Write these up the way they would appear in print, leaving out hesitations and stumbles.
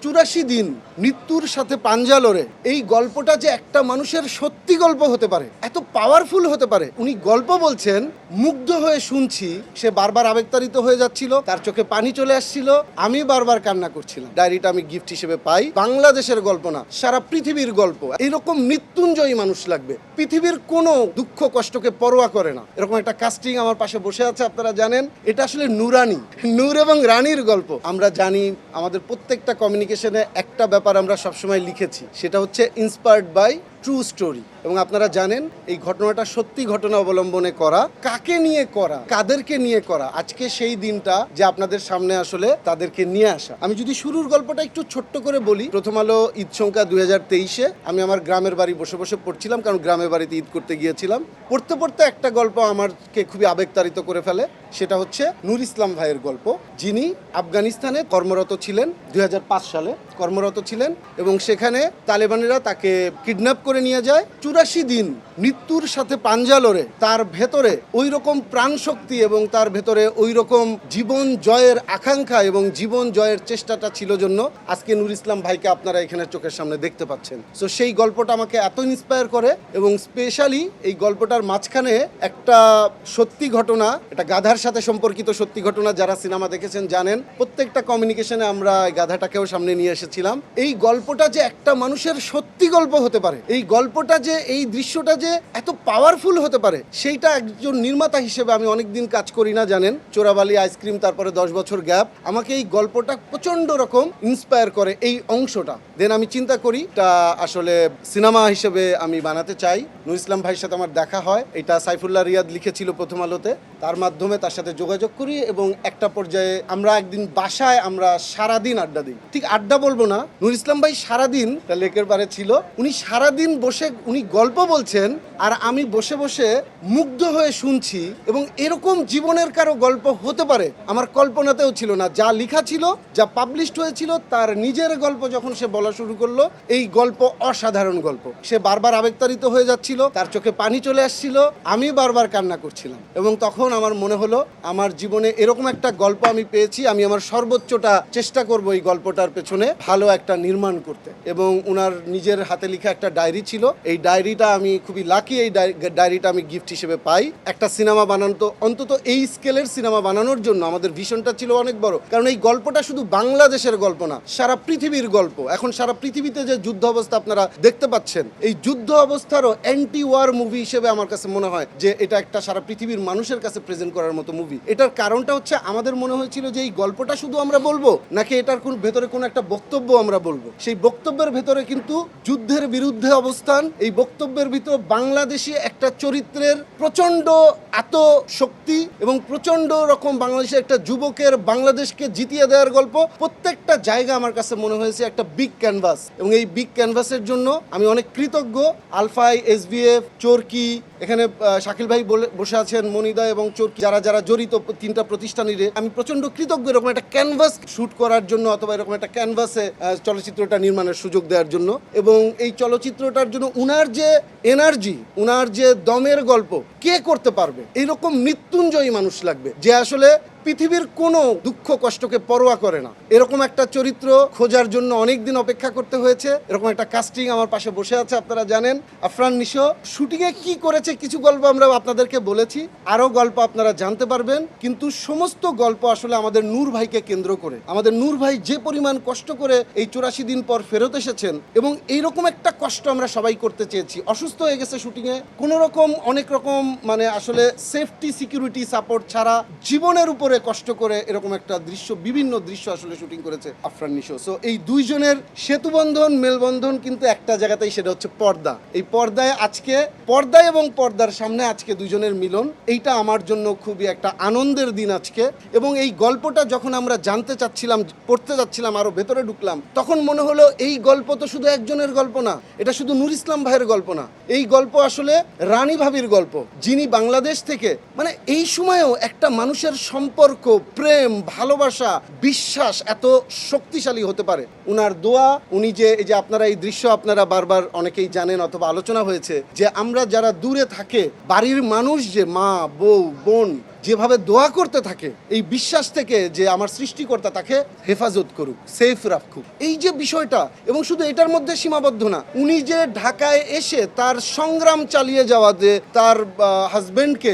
84 দিন মৃত্যুর সাথে পাঞ্জা লড়ে এই গল্পটা যে একটা মানুষের সত্যি গল্প হতে পারে, এত পাওয়ারফুল হতে পারে। উনি গল্প বলছেন, মুগ্ধ হয়ে শুনছি। সে বারবার আবেগতাড়িত হয়ে যাচ্ছিল, তার চোখে পানি চলে আসছিল, আমি বারবার কান্না করছিলাম। ডায়েরিটা আমি গিফট হিসেবে পাই। বাংলাদেশের গল্প না, সারা পৃথিবীর গল্প। এরকম মৃত্যুঞ্জয়ী মানুষ লাগবে, পৃথিবীর কোনো দুঃখ কষ্টকে পরোয়া করে না। এরকম একটা কাস্টিং আমার পাশে বসে আছে, আপনারা জানেন। এটা আসলে নুরানি, নূর এবং রানীর গল্প। আমরা জানি আমাদের প্রত্যেকটা কমিউনিকেশনে একটা ব্যাপার আমরা সবসময় লিখেছি, সেটা হচ্ছে ইন্সপায়ার্ড বাই ট্রু স্টোরি। এবং আপনারা জানেন এই ঘটনাটা সত্যি ঘটনা অবলম্বনে করা। কাকে নিয়ে করা, কাদেরকে নিয়ে করা, আজকে সেই দিনটা যে আপনাদের সামনে আসলে তাদেরকে নিয়ে আসা। আমি যদি শুরুর গল্পটা একটু ছোট্ট করে বলি, প্রথম আলো ঈদ সংখ্যা 2023-এ আমি আমার গ্রামের বাড়ি বসে বসে পড়ছিলাম, কারণ গ্রামের বাড়িতে ঈদ করতে গিয়েছিলাম। পড়তে পড়তে একটা গল্প আমাকে খুবই আবেগতাড়িত করে ফেলে। সেটা হচ্ছে নূর ইসলাম ভাইয়ের গল্প, যিনি আফগানিস্তানে কর্মরত ছিলেন, 2005 সালে কর্মরত ছিলেন। এবং সেখানে তালেবানিরা তাকে কিডন্যাপ করে নিয়ে যায়। 84 দিন মৃত্যুর সাথে পাঞ্জা লড়ে তার ভেতরে ওই রকম প্রাণ শক্তি এবং তার ভেতরে ওই রকম জীবন জয়ের আকাঙ্ক্ষা এবং জীবন জয়ের চেষ্টাটা ছিল জন্য আজকে নূর ইসলাম ভাইকে আপনারা এখানে চোখের সামনে দেখতে পাচ্ছেন। সো সেই গল্পটা আমাকে এত ইন্সপায়ার করে। এবং স্পেশালি এই গল্পটার মাঝখানে একটা সত্যি ঘটনা, এটা গাধার সাথে সম্পর্কিত সত্যি ঘটনা। যারা সিনেমা দেখেছেন জানেন, প্রত্যেকটা কমিউনিকেশনে আমরা এই গাধাটাকেও সামনে নিয়ে এসেছিলাম। এই গল্পটা যে একটা মানুষের সত্যি গল্প হতে পারে, এই গল্পটা যে, এই দৃশ্যটা যে এত পাওয়ারফুল হতে পারে, সেইটা একজন নির্মাতা হিসেবে আমি অনেকদিন কাজ করি না জানেন, চোরাবালি আইসক্রিম, তারপরে 10 বছর গ্যাপ। আমাকে এই গল্পটা প্রচন্ড রকম ইন্সপায়ার করে, এই অংশটা। দেন আমি চিন্তা করি এটা আসলে সিনেমা হিসেবে আমি বানাতে চাই। নূর ইসলাম ভাইয়ের সাথে আমার দেখা হয়, এটা সাইফুল্লাহ রিয়াদ লিখেছিল প্রথম আলোতে, তার মাধ্যমে তার সাথে যোগাযোগ করি। এবং একটা পর্যায়ে আমরা একদিন বাসায় আমরা সারাদিন আড্ডা দিই। ঠিক আড্ডা বলবো না, নূর ইসলাম ভাই সারাদিন লেকের পারে ছিল। উনি সারাদিন বসে উনি গল্প বলছেন, আর আমি বসে বসে মুগ্ধ হয়ে শুনছি। এবং এরকম জীবনের কারো গল্প হতে পারে আমার কল্পনাতেও ছিল না। যা লেখা ছিল, যা পাবলিশড হয়েছিল, তার নিজের গল্প যখন সে বলা শুরু করলো, এই গল্প অসাধারণ গল্প। সে বারবার আবেগতাড়িত হয়ে যাচ্ছিল, তার চোখে পানি চলে আসছিল, আমি বারবার কান্না করছিলাম। এবং তখন আমার মনে হলো আমার জীবনে এরকম একটা গল্প আমি পেয়েছি, আমি আমার সর্বোচ্চটা চেষ্টা করব এই গল্পটার পেছনে ভালো একটা নির্মাণ করতে। এবং ওনার নিজের হাতে লেখা একটা ডায়েরি ছিল, এই ডায়েরিটা আমি খুবই লাকি, এই ডায়েরিটা আমি গিফট হিসেবে পাই। একটা সিনেমা বানানো, অন্তত এই স্কেলের সিনেমা বানানোর জন্য আমাদের ভিশনটা ছিল অনেক বড়। কারণ এই গল্পটা শুধু বাংলাদেশের গল্প না, সারা পৃথিবীর গল্প। এখন সারা পৃথিবীতে যে যুদ্ধ অবস্থা আপনারা দেখতে পাচ্ছেন, এই যুদ্ধ অবস্থারও অ্যান্টি ওয়ার মুভি হিসেবে আমার কাছে মনে হয় যে এটা একটা সারা পৃথিবীর মানুষের কাছে প্রেজেন্ট করার মতো মুভি। এটার কারণটা হচ্ছে আমাদের মনে হয়েছিল যে এই গল্পটা শুধু আমরা বলবো, নাকি এটার কোন ভেতরে কোনো একটা বক্তব্য আমরা বলবো। সেই বক্তব্যের ভেতরে কিন্তু যুদ্ধের বিরুদ্ধে অবস্থান, এই বক্তব্যের ভিতর বাংলাদেশি একটা চরিত্রের প্রচন্ড আত্মশক্তি এবং প্রচন্ড রকম বাংলাদেশের একটা যুবকের বাংলাদেশকে জিতিয়ে দেওয়ার গল্প। প্রত্যেকটা জায়গা আমার কাছে মনে হয়েছে একটা বিগ ক্যানভাস। এবং এই বিগ ক্যানভাসের জন্য আমি অনেক কৃতজ্ঞ। আলফাই, এসবিএফ, চরকি, এখানে শাকিল ভাই বসে আছেন, মনিদা এবং চরকি, যারা যারা জড়িত তিনটা প্রতিষ্ঠানের, আমি প্রচন্ড কৃতজ্ঞ এরকম একটা ক্যানভাস শুট করার জন্য, অথবা এরকম একটা ক্যানভাসে চলচ্চিত্রটা নির্মাণের সুযোগ দেওয়ার জন্য। এবং এই চলচ্চিত্রটার জন্য উনার যে এনার্জি, উনার যে দমের গল্প, কে করতে পারবে? এইরকম মৃত্যুঞ্জয়ী মানুষ লাগবে যে আসলে পৃথিবীর কোনো দুঃখ কষ্টকে পরোয়া করে না। এরকম একটা চরিত্র খোঁজার জন্য অনেক দিন অপেক্ষা করতে হয়েছে। এরকম একটা কাস্টিং আমার পাশে বসে আছে, আপনারা জানেন। আফরান নিশো শুটিংয়ে কি করেছে কিছু গল্প আমরা আপনাদেরকে বলেছি, আরও গল্প আপনারা জানতে পারবেন। কিন্তু সমস্ত গল্প আসলে আমাদের নূর ভাইকে কেন্দ্র করে। আমাদের নূর ভাই যে পরিমাণ কষ্ট করে এই 84 দিন পর ফেরত এসেছেন, এবং এইরকম একটা কষ্ট আমরা সবাই করতে চেয়েছি। অসুস্থ হয়ে গেছে শুটিংয়ে, কোনো রকম অনেক রকম মানে আসলে সেফটি সিকিউরিটি সাপোর্ট ছাড়া জীবনের উপরে কষ্ট করে এরকম একটা দৃশ্য, বিভিন্ন দৃশ্য আসলে শুটিং করেছে আফরান নিশো। সো এই দুইজনের সেতুবন্ধন, মেলবন্ধন কিন্তু একটা জায়গাতেই, সেটা হচ্ছে পর্দা। এই পর্দায় আজকে, পর্দায় এবং পর্দার সামনে আজকে দুইজনের মিলন, এইটা আমার জন্য খুবই একটা আনন্দের দিন আজকে। এবং এই গল্পটা যখন আমরা জানতে চাচ্ছিলাম, পড়তে যাচ্ছিলাম, আরো ভেতরে ঢুকলাম, তখন মনে হলো এই গল্প তো শুধু একজনের গল্প না, এটা শুধু নূর ইসলাম ভাইয়ের গল্প না, এই গল্প আসলে রানী ভাবির গল্প, যিনি বাংলাদেশ থেকে, মানে এই সময়েও একটা মানুষের সম্পর্ক, প্রেম, ভালোবাসা, বিশ্বাস এত শক্তিশালী হতে পারে। উনার দোয়া, উনি যে এই যে আপনারা এই দৃশ্য আপনারা বারবার অনেকেই জানেন অথবা আলোচনা হয়েছে, যে আমরা যারা দূরে থাকে, বাড়ির মানুষ যে মা, বউ, বোন, যেভাবে দোয়া করতে থাকে এই বিশ্বাস থেকে যে আমার সৃষ্টিকর্তা তাকে হেফাজত করুক, সেফ রাখুক, এই যে বিষয়টা, এবং শুধু এটার মধ্যে সীমাবদ্ধ না, উনি যে ঢাকায় এসে তার সংগ্রাম চালিয়ে যাওয়া, যে তার হাজবেন্ডকে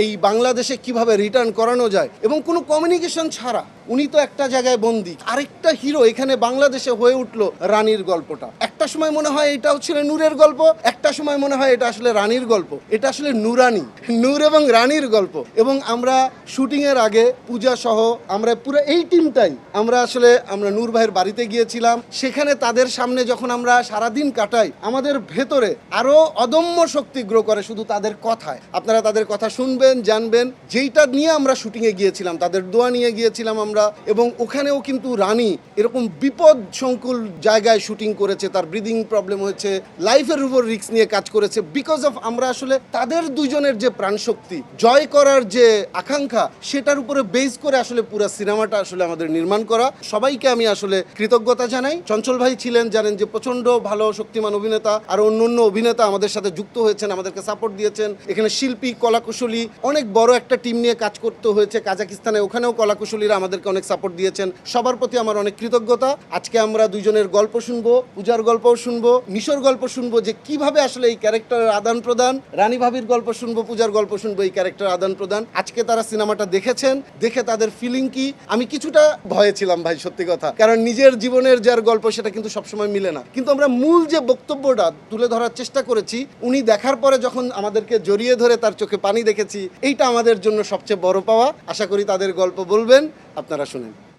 এই বাংলাদেশে কিভাবে রিটার্ন করানো যায় এবং কোনো কমিউনিকেশন ছাড়া, উনি তো একটা জায়গায় বন্দী। আরেকটা হিরো এখানে বাংলাদেশে হয়ে উঠলো রানীর গল্পটা। একটা সময় মনে হয় এটাও ছিল নূরের গল্প, একটা সময় মনে হয় এটা আসলে রানীর গল্প। এটা আসলে নূরানী, নূর এবং রানীর গল্প। এবং আমরা শুটিং এর আগে পূজা সহ আমরা পুরো এই টিমটাই আমরা নূর ভাইয়ের বাড়িতে গিয়েছিলাম। সেখানে তাদের সামনে যখন আমরা সারাদিন কাটাই, আমাদের ভেতরে আরো অদম্য শক্তি গ্রো করে শুধু তাদের কথায়। আপনারা তাদের কথা শুনবেন, জানবেন। যেইটা নিয়ে আমরা শুটিংয়ে গিয়েছিলাম, তাদের দোয়া নিয়ে গিয়েছিলাম আমরা। এবং ওখানেও কিন্তু রানী এরকম বিপদ সংকুল জায়গায় শুটিং করেছে, তার ব্রিদিং প্রবলেম হয়েছে, লাইফের উপর রিস্ক নিয়ে কাজ করেছে। বিকজ অফ আমরা আসলে তাদের দুজনের যে প্রাণশক্তি, জয় করার যে আকাঙ্ক্ষা, সেটার উপরে বেস করে আসলে পুরো সিনেমাটা আসলে আমাদের নির্মাণ করা। সবাইকে আমি আসলে কৃতজ্ঞতা জানাই। চঞ্চল ভাই ছিলেন, জানেন যে প্রচন্ড ভালো শক্তিমান অভিনেতা, আর অন্য অভিনেতা আমাদের সাথে যুক্ত হয়েছেন, আমাদেরকে সাপোর্ট দিয়েছেন। এখানে শিল্পী, কলাকুশলী, অনেক বড় একটা টিম নিয়ে কাজ করতে হয়েছে কাজাকিস্তানে, ওখানেও কলাকুশলীরা আমাদেরকে অনেক সাপোর্ট দিয়েছেন। সবার প্রতি আমার অনেক কৃতজ্ঞতা। আজকে আমরা দুইজনের গল্প শুনবো, পূজার গল্পও শুনবো, নিশোর গল্প শুনবো, যে কিভাবে আসলে এই ক্যারেক্টারের আদান প্রদান, রানী ভাবির গল্প শুনবো, পূজার গল্প শুনবো, এই ক্যারেক্টারের আদান প্রদান। আজকে তারা সিনেমাটা দেখেছেন, দেখে তাদের ফিলিং কি। আমি কিছুটা ভয়ে ছিলাম ভাই, সত্যি কথা, কারণ নিজের জীবনের যার গল্প সেটা কিন্তু সবসময় মিলে না। কিন্তু আমরা মূল যে বক্তব্যটা তুলে ধরার চেষ্টা করেছি, উনি দেখার পরে যখন আমাদেরকে জড়িয়ে ধরে তার চোখে পানি দেখেছি, এইটা আমাদের জন্য সবচেয়ে বড় পাওয়া। আশা করি তাদের গল্প বলবেন, আপনারা শুনেন।